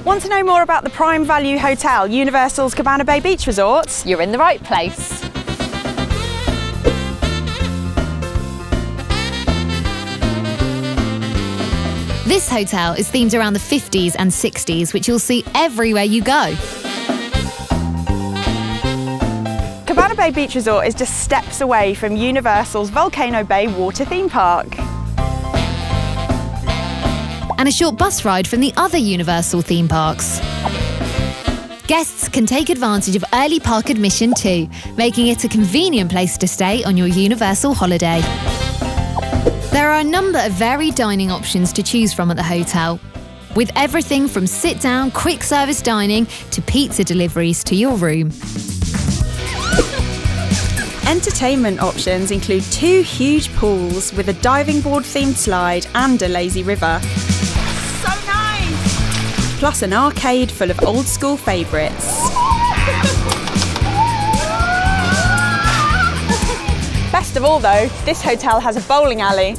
Want to know more about the prime value hotel, Universal's Cabana Bay Beach Resort? You're in the right place. This hotel is themed around the 50s and 60s, which you'll see everywhere you go. Cabana Bay Beach Resort is just steps away from Universal's Volcano Bay water theme park. And a short bus ride from the other Universal theme parks. Guests can take advantage of early park admission too, making it a convenient place to stay on your Universal holiday. There are a number of varied dining options to choose from at the hotel, with everything from sit-down, quick-service dining to pizza deliveries to your room. Entertainment options include 2 huge pools with a diving board-themed slide and a lazy river. So nice! Plus an arcade full of old-school favourites. Best of all though, this hotel has a bowling alley.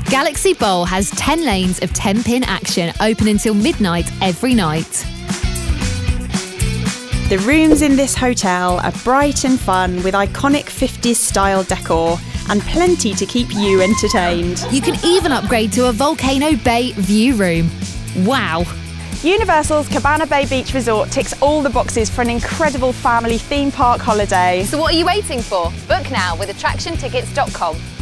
Galaxy Bowl has 10 lanes of 10-pin action open until midnight every night. The rooms in this hotel are bright and fun with iconic 50s style decor and plenty to keep you entertained. You can even upgrade to a Volcano Bay view room. Wow! Universal's Cabana Bay Beach Resort ticks all the boxes for an incredible family theme park holiday. So what are you waiting for? Book now with attractiontickets.com.